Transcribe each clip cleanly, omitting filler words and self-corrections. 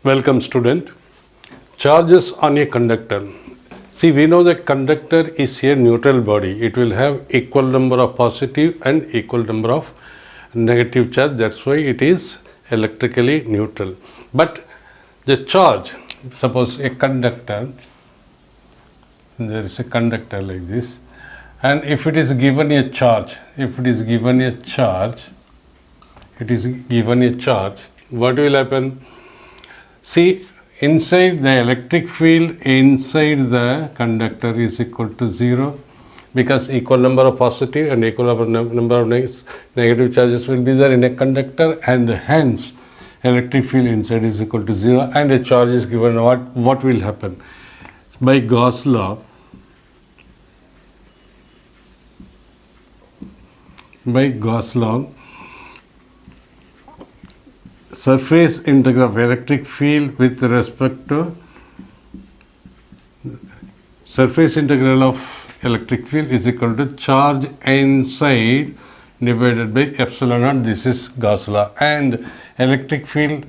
Welcome student. Charges on a conductor. See, we know the conductor is a neutral body. It will have equal number of positive and equal number of negative charge. That's why it is electrically neutral. But the charge, suppose a conductor, there is a conductor like this, and if it is given a charge, what will happen? See, inside the electric field inside the conductor is equal to 0 because equal number of positive and equal number of negative charges will be there in a conductor, and hence electric field inside is equal to 0 and a charge is given. What will happen? By Gauss law, surface integral of electric field with respect to surface integral of electric field is equal to charge inside divided by epsilon naught. This is Gauss law, and electric field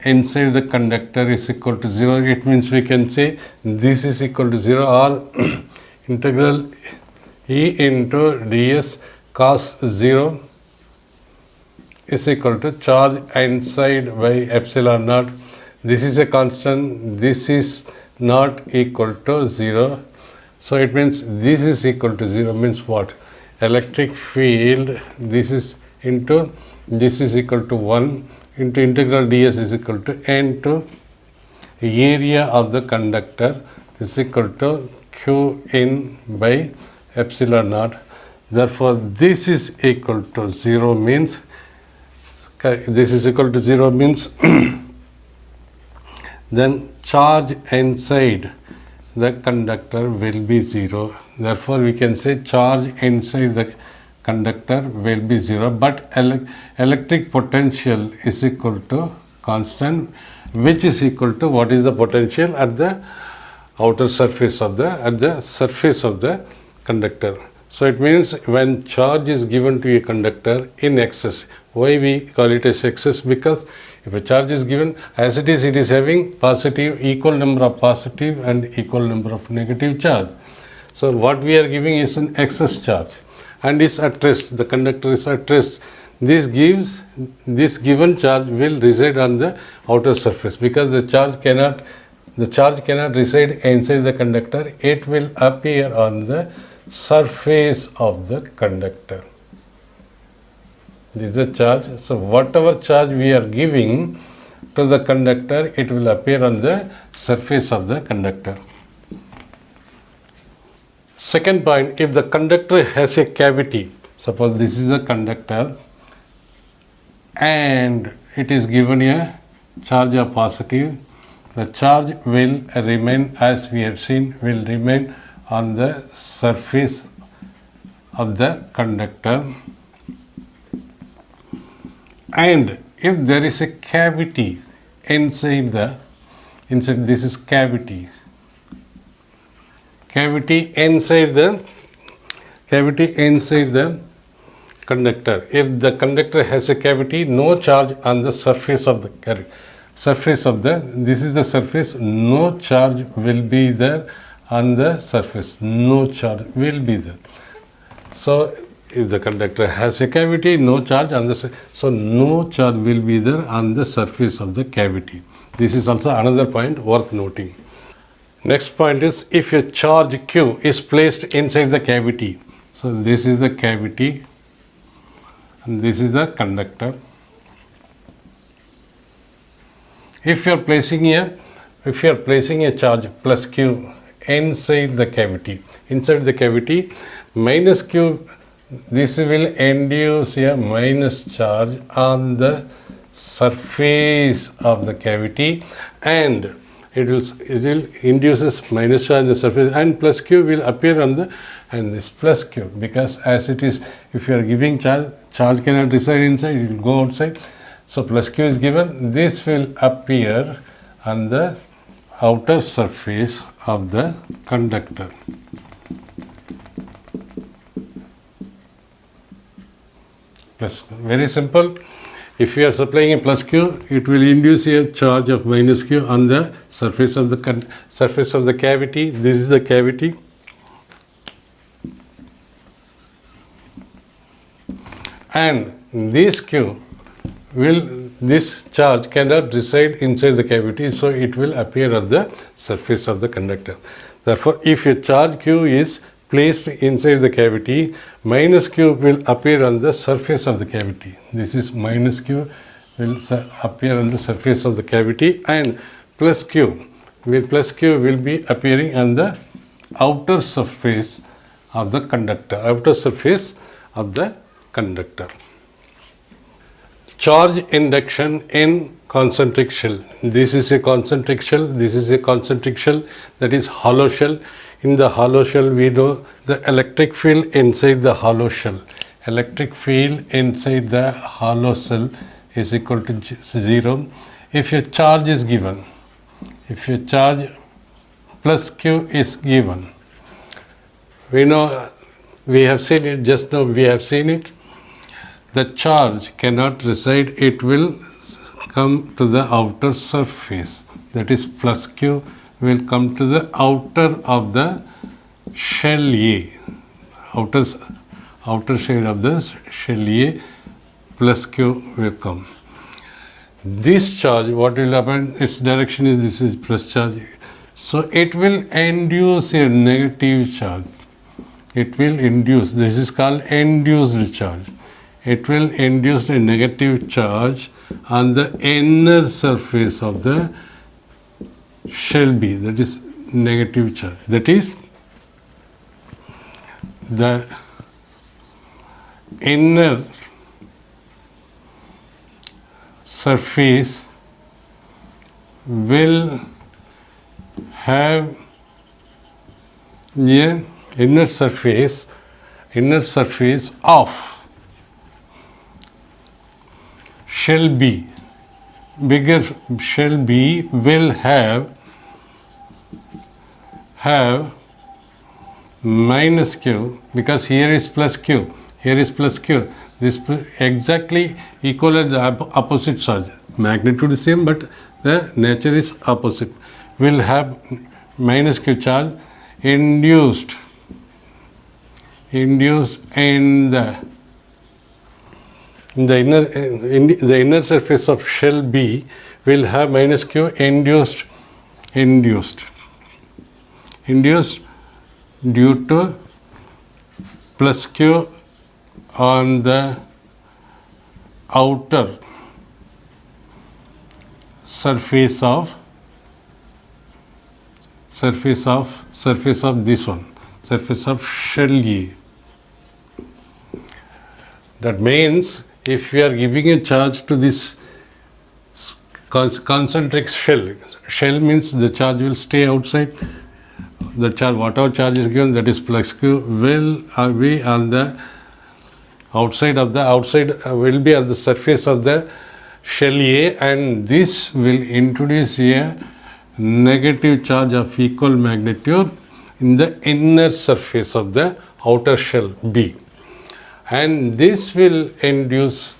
inside the conductor is equal to 0. It means we can say this is equal to 0, or integral E into ds cos 0 is equal to charge inside by epsilon naught. This is a constant, this is not equal to 0. So it means this is equal to 0 means what? Electric field, this is into, this is equal to 1 into integral ds is equal to n to area of the conductor is equal to q in by epsilon naught. Therefore, this is equal to 0 means then charge inside the conductor will be 0. Therefore, we can say charge inside the conductor will be 0, but electric potential is equal to constant, which is equal to what is the potential at the outer surface of the conductor. So it means when charge is given to a conductor in excess, why we call it as excess? Because if a charge is given as it is having equal number of positive and equal number of negative charge. So what we are giving is an excess charge and is at rest. The conductor is at rest. This given charge will reside on the outer surface because the charge cannot reside inside the conductor. It will appear on the surface of the conductor. This is the charge. So whatever charge we are giving to the conductor, it will appear on the surface of the conductor. Second point, if the conductor has a cavity, suppose this is a conductor and it is given a charge of positive, the charge will remain, as we have seen, will remain on the surface of the conductor. And if there is a cavity inside this is cavity inside the conductor. If the conductor has a cavity, no charge on the surface of the this is the surface, no charge will be there on the surface, no charge will be there. So if the conductor has a cavity, no charge on the so no charge will be there on the surface of the cavity. This is also another point worth noting. Next point is, if a charge Q is placed inside the cavity. So this is the cavity and this is the conductor. If you are placing a charge plus Q inside the cavity, minus Q, this will induce a minus charge on the surface of the cavity, and it will induces minus charge on the surface, and plus Q will appear on the, and this plus Q, because as it is, if you are giving charge cannot reside inside, it will go outside. So plus Q is given, this will appear on the outer surface of the conductor. Very simple. If you are supplying a plus q, it will induce a charge of minus q on the surface of the cavity. This is the cavity. And this charge cannot reside inside the cavity, so it will appear on the surface of the conductor. Therefore, if a charge q is placed inside the cavity, minus q will appear on the surface of the cavity. This is minus q will appear on the surface of the cavity, and plus q will be appearing on the outer surface of the conductor, Charge induction in concentric shell. This is a concentric shell, that is hollow shell. In the hollow shell, we know the electric field inside the hollow shell. Electric field inside the hollow shell is equal to 0. If a charge is given, plus q is given, we have seen it just now, the charge cannot reside, it will come to the outer surface, that is plus q will come to the outer of the shell A, outer side of the shell A, plus q will come. This charge, what will happen, its direction is this is plus charge, so it will induce a negative charge. This is called induced charge. It will induce a negative charge on the inner surface of the shell B, that is negative charge. That is, the inner surface will have a inner surface of shell B, bigger shell B will have minus q, because here is plus q. This exactly equal at the opposite charge. Magnitude is same, but the nature is opposite. Will have minus q charge induced in the inner surface of shell B will have minus q induced due to plus q on the outer surface of this one, surface of shell A. That means if we are giving a charge to this concentric shell means the charge will stay outside. The charge, whatever charge is given, that is plus q, will be on the outside will be on the surface of the shell A, and this will introduce a negative charge of equal magnitude in the inner surface of the outer shell B, and this will induce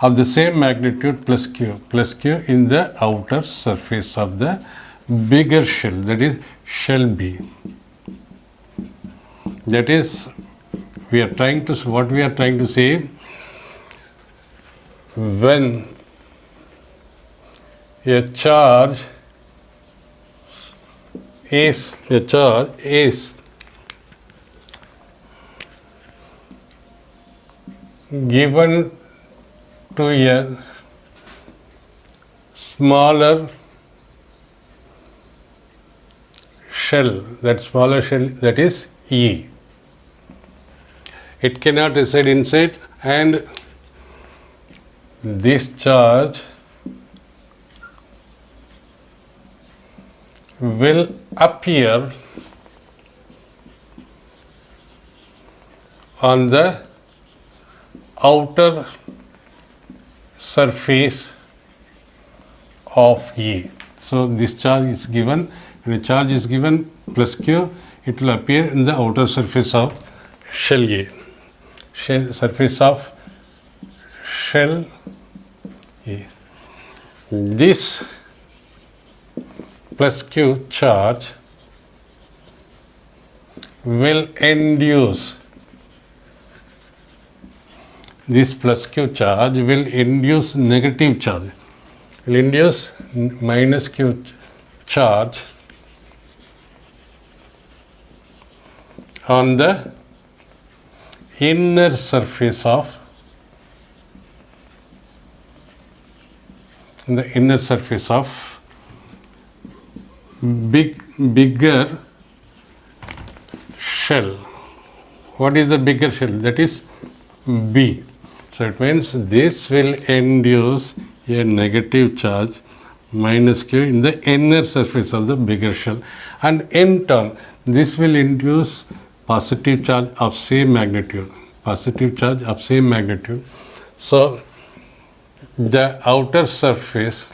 of the same magnitude plus q in the outer surface of the bigger shell, that is shell B. That is, what we are trying to say, when a charge is given to a smaller shell, that is E. It cannot reside inside, and this charge will appear on the outer surface of E. So this charge is given, when the charge is given plus q, it will appear in the outer surface of shell A, surface of shell A. This plus Q charge will induce, this plus Q charge will induce negative charge, will induce minus Q charge on the inner surface of bigger shell. What is the bigger shell? That is B. So it means this will induce a negative charge minus Q in the inner surface of the bigger shell, and in turn this will induce positive charge of same magnitude. So the outer surface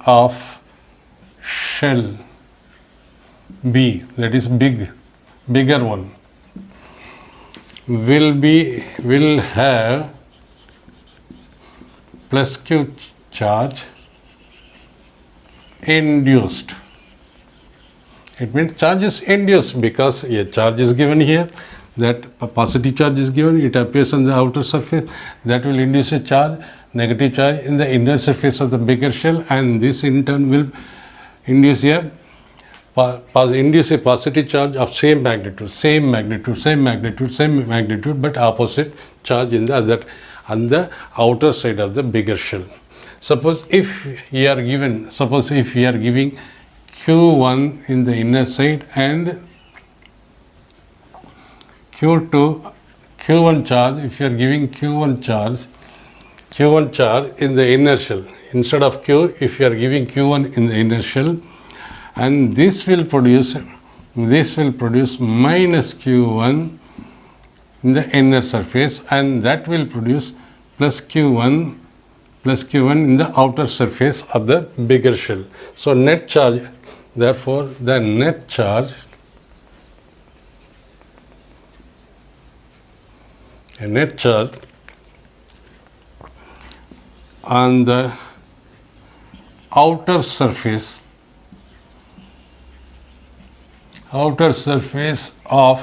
of shell B, that is bigger one, will have plus Q charge induced. It means charge is induced because a charge is given here, that a positive charge is given, it appears on the outer surface, that will induce a charge, negative charge in the inner surface of the bigger shell, and this in turn will induce a positive charge of same magnitude, but opposite charge in the outer side of the bigger shell. Suppose if we are giving Q1 in the inner side and Q1 charge, if you are giving Q1 charge in the inner shell, instead of Q, if you are giving Q1 in the inner shell, and this will produce minus Q1 in the inner surface, and that will produce plus Q1 in the outer surface of the bigger shell. So net charge, therefore the net charge on the outer surface of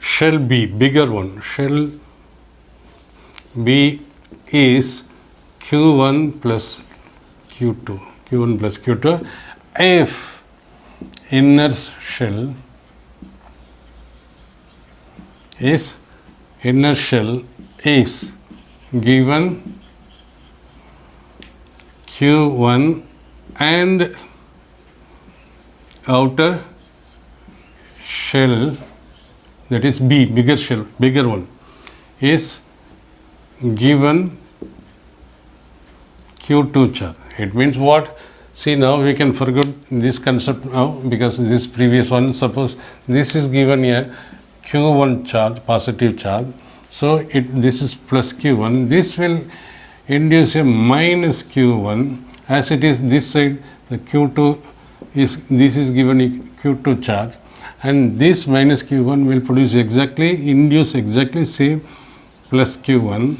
shell B, bigger one, shell B is Q1 plus Q2 if inner shell is given Q1 and outer shell, that is B, bigger shell, bigger one, is given Q2 charge. It means what? See, now we can forget this concept now, because this previous one, suppose this is given a Q1 charge, positive charge, so this is plus Q1, this will induce a minus Q1, as it is this side, the Q2 this is given a Q2 charge, and this minus Q1 will induce exactly same plus Q1.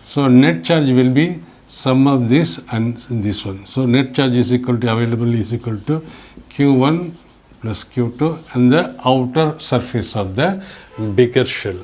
So net charge will be sum of this and this one. So net charge is equal to Q1 plus Q2 and the outer surface of the bigger shell.